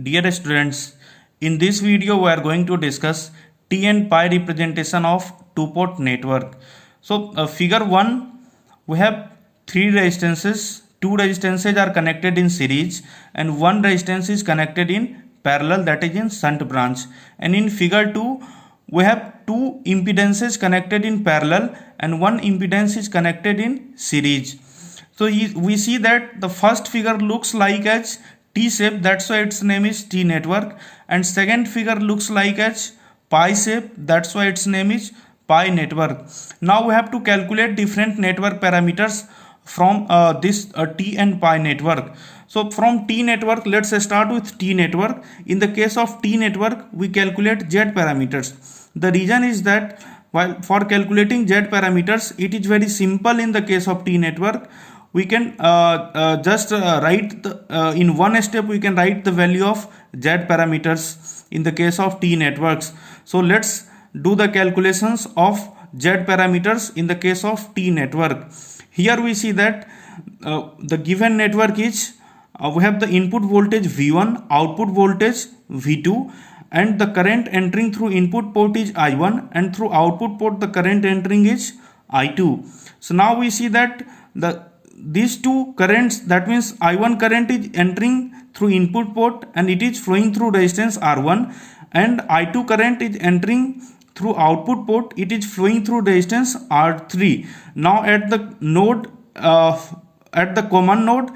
Dear students, in this video we are going to discuss T and pi representation of two-port network. So figure 1, we have three resistances. Two resistances are connected in series and one resistance is connected in parallel, that is in shunt branch. And in figure 2, we have two impedances connected in parallel and one impedance is connected in series. So we see that the first figure looks like as T shape, that's why its name is T network, and second figure looks like as pi shape, that's why its name is pi network. Now we have to calculate different network parameters from this T and pi network. So from T network, let's start with T network. In the case of T network, we calculate Z parameters. The reason is that while for calculating Z parameters, it is very simple. In the case of T network, we can just write in one step we can write the value of Z parameters in the case of T networks. So let's do the calculations of Z parameters in the case of T network. Here we see that the given network is we have the input voltage V1, output voltage V2, and the current entering through input port is I1, and through output port the current entering is I2. So now we see that these two currents, that means I1 current is entering through input port and it is flowing through resistance R1, and I2 current is entering through output port, it is flowing through resistance R3. Now at the node, at the common node,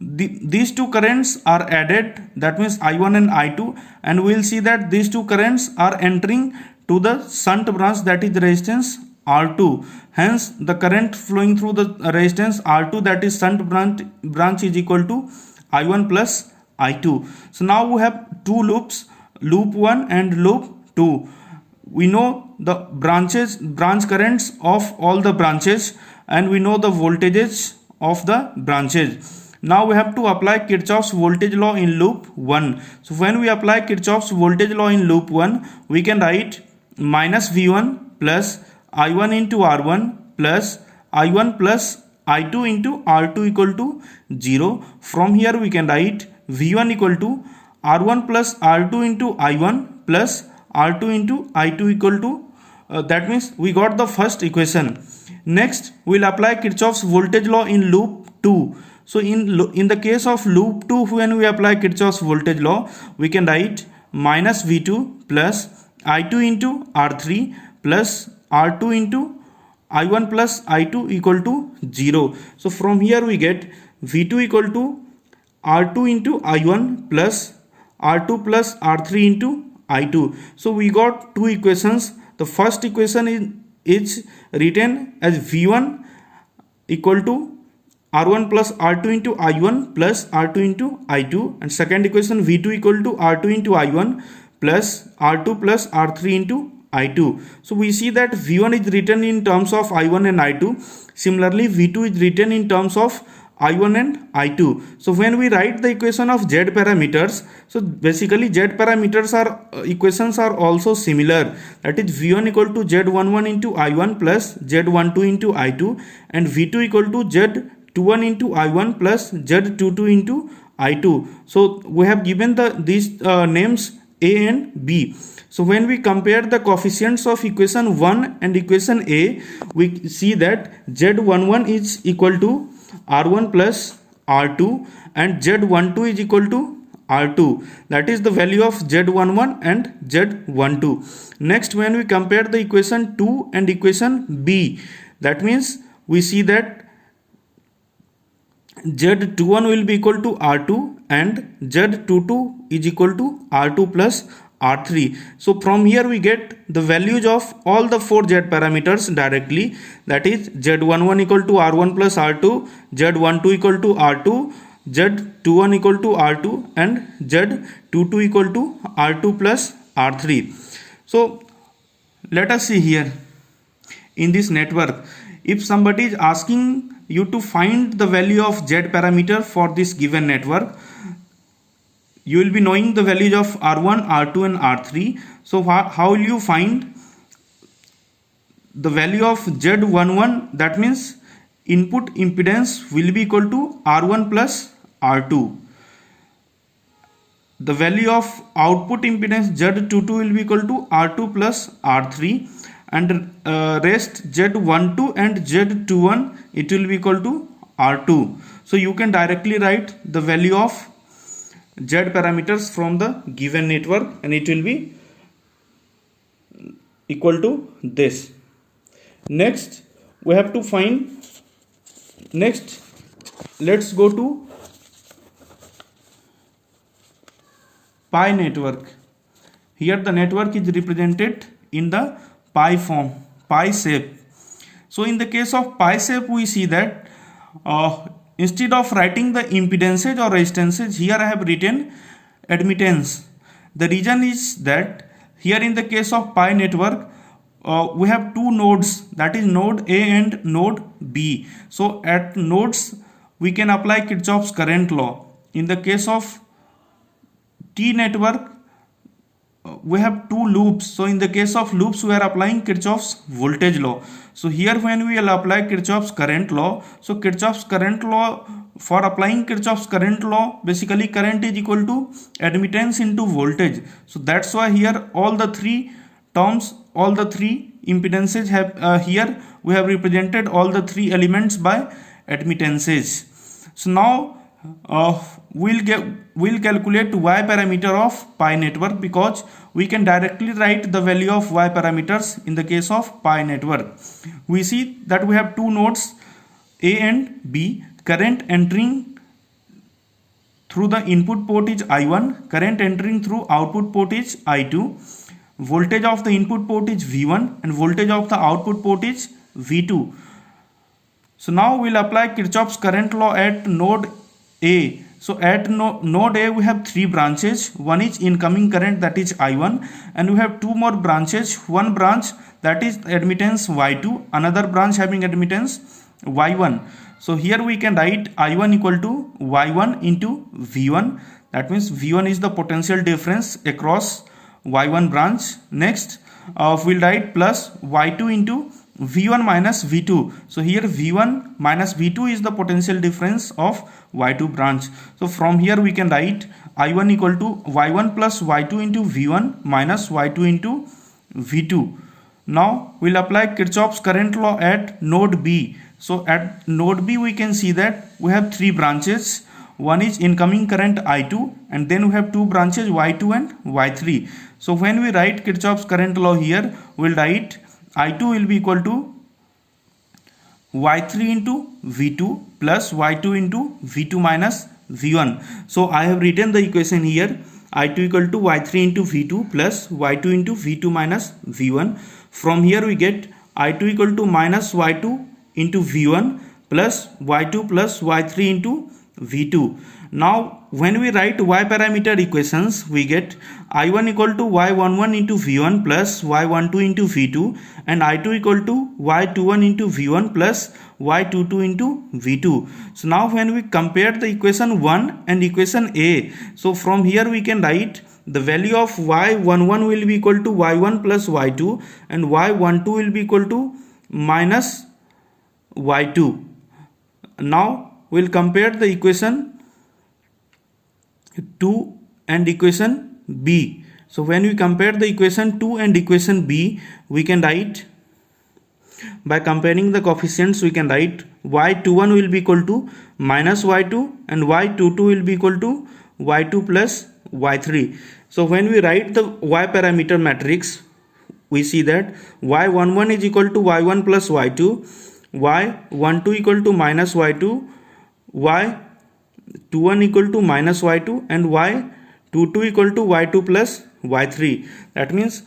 these two currents are added, that means I1 and I2, and we will see that these two currents are entering to the shunt branch, that is resistance R2. Hence the current flowing through the resistance R2, that is shunt branch is equal to I1 plus I2. So now we have two loops, loop 1 and loop 2. We know the branch currents of all the branches and we know the voltages of the branches. Now we have to apply Kirchhoff's voltage law in loop 1. So when we apply Kirchhoff's voltage law in loop 1, we can write minus V1 plus I1 into R1 plus I1 plus I2 into R2 equal to 0. From here we can write V1 equal to R1 plus R2 into I1 plus R2 into I2 equal to that means we got the first equation. Next we will apply Kirchhoff's voltage law in loop 2. So in the case of loop 2, when we apply Kirchhoff's voltage law, we can write minus V2 plus I2 into R3 plus R2 into I1 plus I2 equal to 0. So from here we get V2 equal to R2 into I1 plus R2 plus R3 into I2. So we got two equations. The first equation is written as V1 equal to R1 plus R2 into I1 plus R2 into I2, and second equation V2 equal to R2 into I1 plus R2 plus R3 into I2. So we see that V1 is written in terms of I1 and I2. Similarly, V2 is written in terms of I1 and I2. So when we write the equation of Z parameters, so basically Z parameters are equations are also similar. That is V1 equal to Z11 into I1 plus Z12 into I2, and V2 equal to Z21 into I1 plus Z22 into I2. So we have given these names A and B. So when we compare the coefficients of equation 1 and equation A, we see that Z11 is equal to R1 plus R2 and Z12 is equal to R2. That is the value of Z11 and Z12. Next, when we compare the equation 2 and equation B, that means we see that Z21 will be equal to R2 and Z22 is equal to R2 plus R3. So from here we get the values of all the four Z parameters directly, that is Z11 equal to R1 plus R2, Z12 equal to R2, Z21 equal to R2 and Z22 equal to R2 plus R3. So let us see here in this network, if somebody is asking you to find the value of Z parameter for this given network, you will be knowing the values of R1, R2 and R3. So how will you find the value of Z11? That means input impedance will be equal to R1 plus R2. the value of output impedance Z22 will be equal to R2 plus R3, and rest Z12 and Z21 it will be equal to R2. So you can directly write the value of Z parameters from the given network, and it will be equal to this. Next we have to find, next let's go to pi network. Here the network is represented in the pi form, pi shape. So in the case of pi shape, we see that instead of writing the impedances or resistances, here I have written admittance. The reason is that here in the case of pi network, we have two nodes, that is node A and node B. So at nodes we can apply Kirchhoff's current law. In the case of T network, we have two loops. So in the case of loops, we are applying Kirchhoff's voltage law. So here when we will apply Kirchhoff's current law, so Kirchhoff's current law, for applying Kirchhoff's current law, basically current is equal to admittance into voltage. So that's why here all the three terms, all the three impedances have here we have represented all the three elements by admittances. So now we'll calculate y parameter of pi network, because we can directly write the value of y parameters in the case of pi network. We see that we have two nodes A and B. Current entering through the input port is I1, current entering through output port is I2, voltage of the input port is V1 and voltage of the output port is V2. So now we'll apply Kirchhoff's current law at node A. So at node A we have three branches. One is incoming current, that is I1, and we have two more branches. One branch that is admittance Y2, another branch having admittance Y1. So here we can write I1 equal to Y1 into V1. That means V1 is the potential difference across Y1 branch. Next we'll write plus Y2 into V1 minus V2. So here V1 minus V2 is the potential difference of Y2 branch. So from here we can write I1 equal to Y1 plus Y2 into V1 minus Y2 into V2. Now we'll apply Kirchhoff's current law at node B. So at node B we can see that we have three branches. One is incoming current I2, and then we have two branches Y2 and Y3. So when we write Kirchhoff's current law here, we'll write I2 will be equal to Y3 into V2 plus Y2 into V2 minus V1. So I have written the equation here, I2 equal to Y3 into V2 plus Y2 into V2 minus V1. From here we get I2 equal to minus Y2 into V1 plus Y2 plus Y3 into V2. Now when we write y parameter equations, we get I1 equal to y11 into V1 plus y12 into V2, and I2 equal to y21 into V1 plus y22 into V2. So now when we compare the equation 1 and equation A, so from here we can write the value of y11 will be equal to y1 plus y2, and y12 will be equal to minus y2. Now we'll compare the equation 2 and equation B. So when we compare the equation 2 and equation B, we can write, by comparing the coefficients, we can write y21 will be equal to minus y2 and y22 will be equal to y2 plus y3. So when we write the y parameter matrix, we see that y11 is equal to y1 plus y2, y12 equal to minus y2, y21 equal to minus y2, and y22 equal to y2 plus y3. That means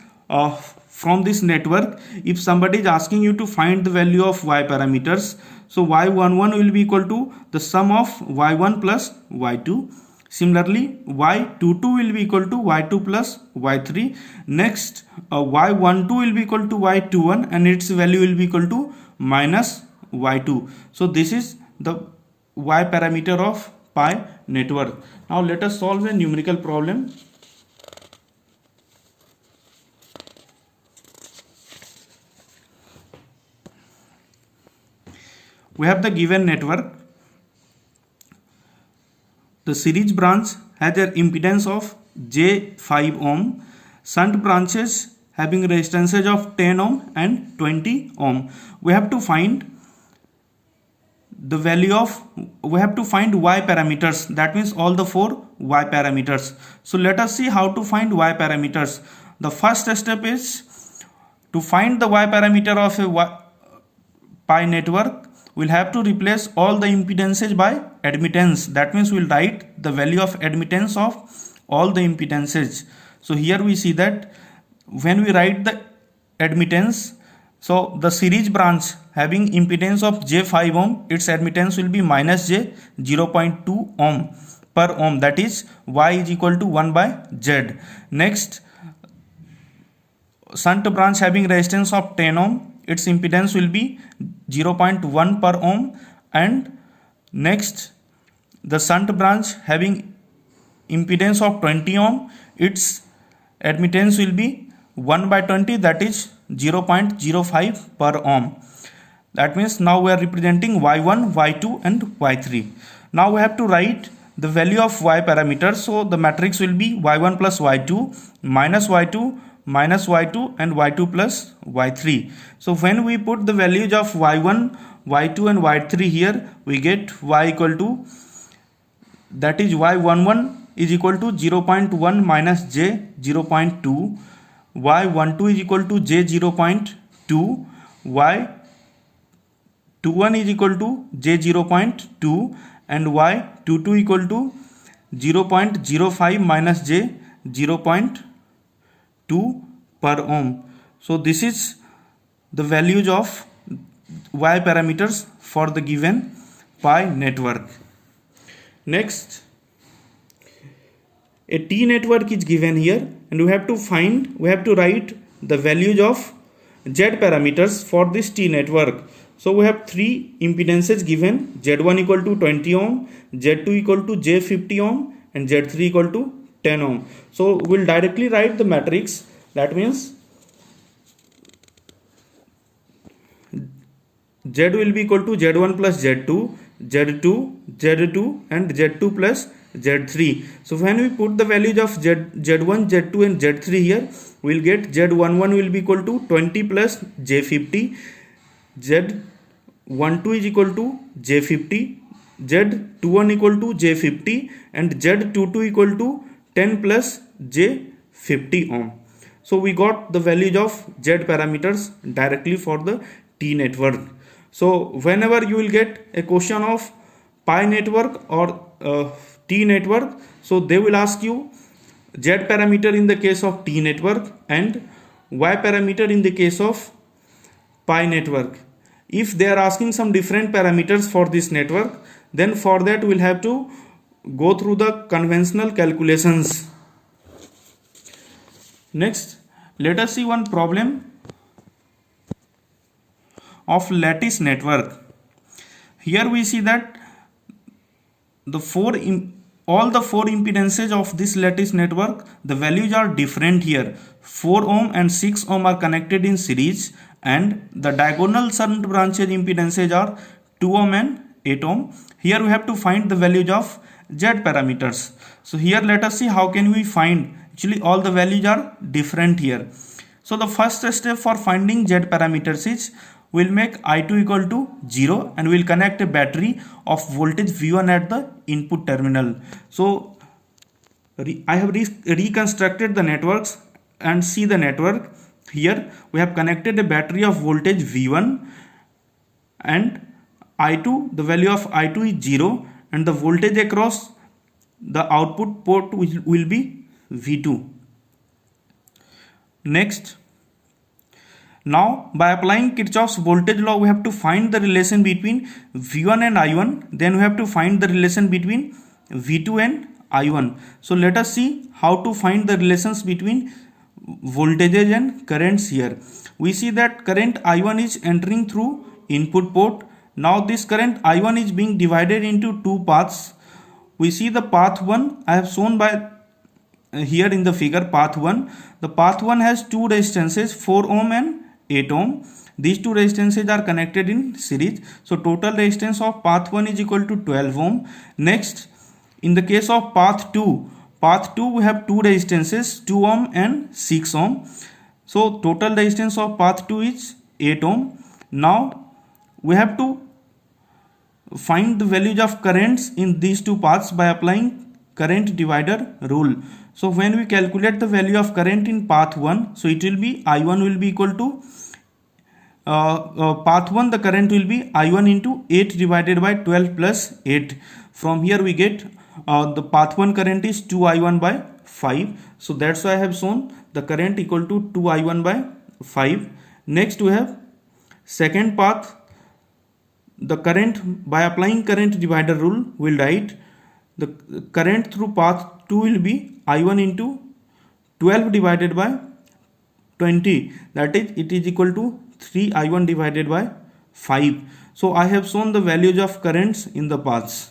from this network, if somebody is asking you to find the value of y parameters, so y11 will be equal to the sum of y1 plus y2. Similarly, y22 will be equal to y2 plus y3. Next, y12 will be equal to y21 and its value will be equal to minus y2. So this is the y parameter of pi network. Now let us solve a numerical problem. We have the given network. The series branch has an impedance of J5 ohm, shunt branches having resistances of 10 ohm and 20 ohm. We have to find the value of, we have to find y parameters, that means all the 4 y parameters. So let us see how to find y parameters. The first step is to find the y parameter of a pi network. We'll have to replace all the impedances by admittance, that means we'll write the value of admittance of all the impedances. So here we see that when we write the admittance, so the series branch having impedance of J5 ohm, its admittance will be minus J 0.2 ohm per ohm, that is Y is equal to 1 by Z. Next, shunt branch having resistance of 10 ohm, its impedance will be 0.1 per ohm. And next, the shunt branch having impedance of 20 ohm, its admittance will be 1 by 20, that is 0.05 per ohm. That means now we are representing y1, y2 and y3. Now we have to write the value of y parameters. So the matrix will be y1 plus y2 minus y2 minus y2 and y2 plus y3. So when we put the values of y1, y2 and y3 here, we get y equal to, that is y11 is equal to 0.1 minus j 0.2, y12 is equal to j 0.2, y21 is equal to j 0.2 and y22 equal to 0.05 minus j 0.2 per ohm. So this is the values of y parameters for the given pi network. Next, a T network is given here and we have to write the values of Z parameters for this T network. So we have 3 impedances given, Z1 equal to 20 ohm, Z2 equal to J50 ohm and Z3 equal to 10 ohm. So we'll directly write the matrix, that means Z will be equal to Z1 plus Z2, Z2, Z2 and Z2 plus Z3. So when we put the values of Z1, Z2 and Z3 here, we will get Z11 will be equal to 20 plus J50, Z12 is equal to J50, Z21 equal to J50 and Z22 equal to 10 plus J50 ohm. So we got the values of Z parameters directly for the T network. So whenever you will get a question of pi network or T network, so they will ask you Z parameter in the case of T network and Y parameter in the case of pi network. If they are asking some different parameters for this network, then for that we'll have to go through the conventional calculations. Next, let us see one problem of lattice network. Here we see that all the 4 impedances of this lattice network, the values are different here. 4 ohm and 6 ohm are connected in series and the diagonal shunt branches impedances are 2 ohm and 8 ohm. Here we have to find the values of Z parameters. So here let us see how can we find, actually all the values are different here. So the first step for finding Z parameters is we'll make I2 equal to 0 and we'll connect a battery of voltage V1 at the input terminal. So I have reconstructed the networks and see the network. Here we have connected a battery of voltage V1 and I2, the value of I2 is 0 and the voltage across the output port will be V2. Next, now by applying Kirchhoff's voltage law, we have to find the relation between V1 and I1. Then we have to find the relation between V2 and I1. So let us see how to find the relations between voltages and currents here. We see that current I1 is entering through input port. Now this current I1 is being divided into 2 paths. We see the path 1 I have shown by here in the figure, path 1. The path 1 has 2 resistances, 4 ohm and 8 ohm. These 2 resistances are connected in series. So total resistance of path 1 is equal to 12 ohm. Next, in the case of path 2 path 2 we have two resistances, 2 ohm and 6 ohm. So total resistance of path 2 is 8 ohm. Now we have to find the values of currents in these two paths by applying current divider rule. So when we calculate the value of current in path 1, so it will be I1 will be equal to path 1, the current will be I1 into 8 divided by 12 plus 8. From here we get the path 1 current is 2I1 by 5. So that's why I have shown the current equal to 2I1 by 5. Next we have second path. The current, by applying current divider rule, will write the current through path 2 will be I1 into 12 divided by 20, that is it is equal to 3I1 divided by 5. So I have shown the values of currents in the paths.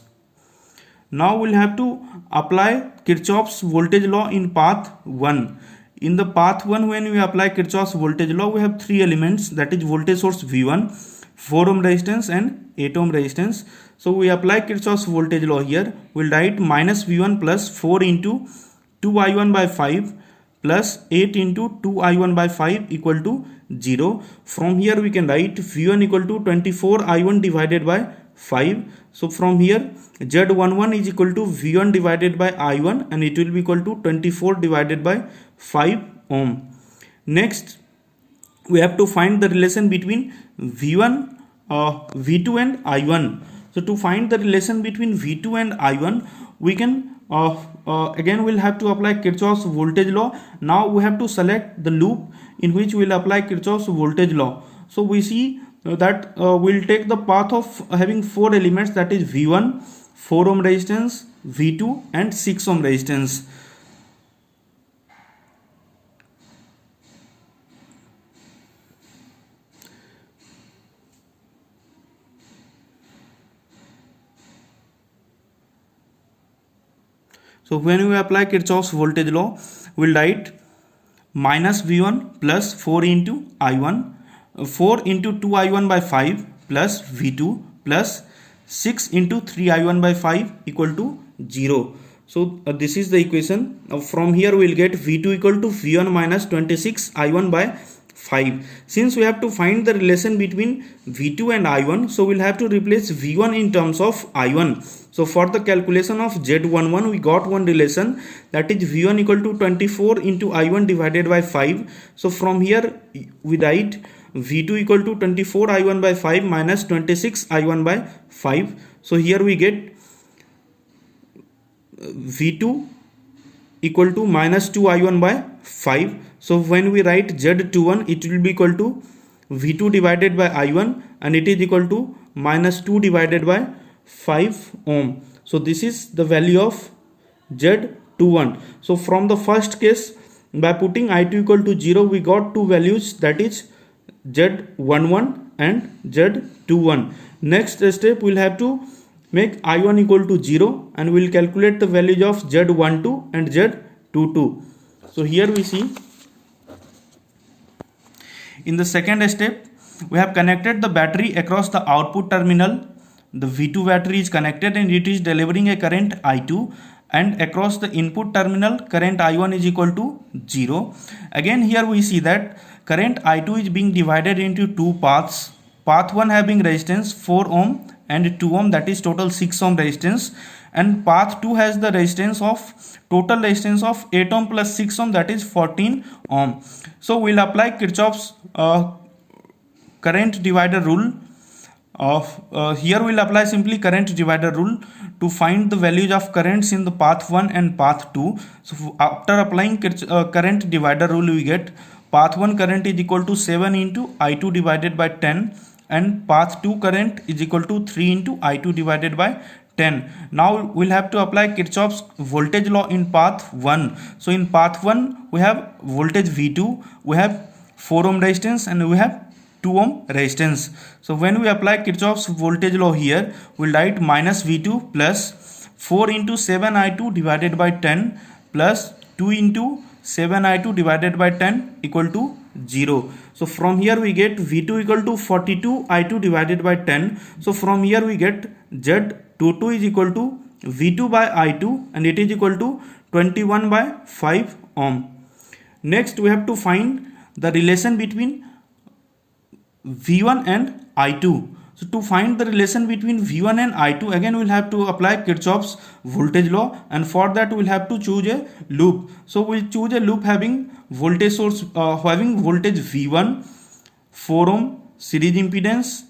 Now we'll have to apply Kirchhoff's voltage law in path 1. In the path 1, when we apply Kirchhoff's voltage law, we have three elements, that is voltage source V1, 4 ohm resistance and 8 ohm resistance. So we apply Kirchhoff's voltage law here. We'll write minus V1 plus 4 into 2I1 by 5 plus 8 into 2I1 by 5 equal to 0. From here we can write V1 equal to 24I1 divided by 5. So from here Z11 is equal to V1 divided by I1 and it will be equal to 24 divided by 5 ohm. Next we have to find the relation between V1, V2 and I1. So to find the relation between V2 and I1, we can again we'll have to apply Kirchhoff's voltage law. Now we have to select the loop in which we'll apply Kirchhoff's voltage law. So we see that we'll take the path of having four elements, that is V1, 4 ohm resistance, V2 and 6 ohm resistance. So when we apply Kirchhoff's voltage law, we'll write minus V1 plus 4 into I1, 4 into 2I1 by 5 plus V2 plus 6 into 3I1 by 5 equal to 0. So this is the equation. From here we will get V2 equal to V1 minus 26I1 by 5. Since we have to find the relation between V2 and I1, so we'll have to replace V1 in terms of I1. So for the calculation of Z11, we got one relation, that is V1 equal to 24 into I1 divided by 5. So from here we write V2 equal to 24 I1 by 5 minus 26 I1 by 5. So here we get V2 equal to minus 2 I1 by 5. So when we write Z21, it will be equal to V2 divided by I1 and it is equal to minus 2 divided by 5 ohm. So this is the value of Z21. So from the first case, by putting I2 equal to 0, we got two values, that is Z11 and Z21. Next step, we'll have to make I1 equal to 0 and we'll calculate the values of Z12 and Z22. So here we see in the second step, we have connected the battery across the output terminal. The V2 battery is connected and it is delivering a current I2, and across the input terminal current I1 is equal to 0. Again here we see that current I2 is being divided into two paths. Path 1 having resistance 4 ohm and 2 ohm, that is total 6 ohm resistance, and path 2 has the resistance of total resistance of 8 ohm plus 6 ohm, that is 14 ohm. So we'll apply Kirchhoff's current divider rule. Here we'll apply simply current divider rule to find the values of currents in the path 1 and path 2. So after applying current divider rule, we get path 1 current is equal to 7 into I2 divided by 10 and path 2 current is equal to 3 into I2 divided by 10. Now we'll have to apply Kirchhoff's voltage law in path 1. So in path 1 we have voltage V2, we have 4 ohm resistance and we have 2 ohm resistance. So when we apply Kirchhoff's voltage law here, we'll write minus V2 plus 4 into 7I2 divided by 10 plus 2 into 7I2 divided by 10 equal to 0. So from here we get V2 equal to 42 I2 divided by 10. So from here we get Z22 is equal to V2 by I2 and it is equal to 21 by 5 ohm. Next we have to find the relation between V1 and I2. So to find the relation between V1 and I2, again we'll have to apply Kirchhoff's voltage law, and for that we'll have to choose a loop. So we'll choose a loop having voltage source, having voltage V1, 4 ohm series impedance,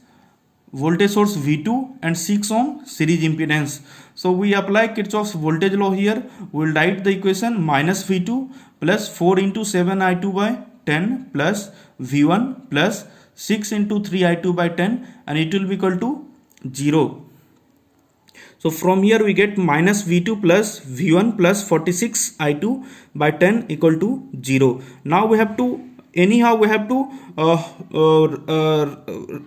voltage source V2 and 6 ohm series impedance. So we apply Kirchhoff's voltage law here. We'll write the equation minus V2 plus 4 into 7 I2 by 10 plus V1 plus 6 into 3 I2 by 10, and it will be equal to 0. So from here we get minus V2 plus V1 plus 46 I2 by 10 equal to 0. Now we have to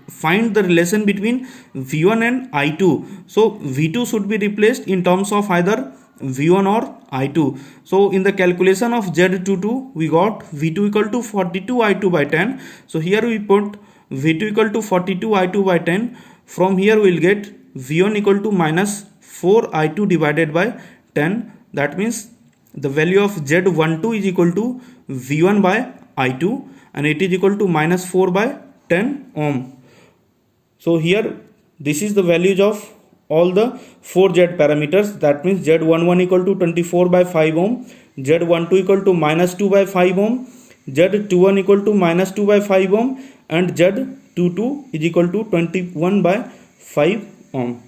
find the relation between V1 and I2. So V2 should be replaced in terms of either V1 or I2. So in the calculation of Z22 we got V2 equal to 42 I2 by 10. So here we put V2 equal to 42 I2 by 10. From here we will get V1 equal to minus 4 I2 divided by 10. That means the value of Z12 is equal to V1 by I2 and it is equal to minus 4 by 10 ohm. So here this is the values of all the 4 Z parameters. That means Z11 equal to 24 by 5 ohm, Z12 equal to minus 2 by 5 ohm, Z21 equal to minus 2 by 5 ohm, and Z22 is equal to 21 by 5 ohm.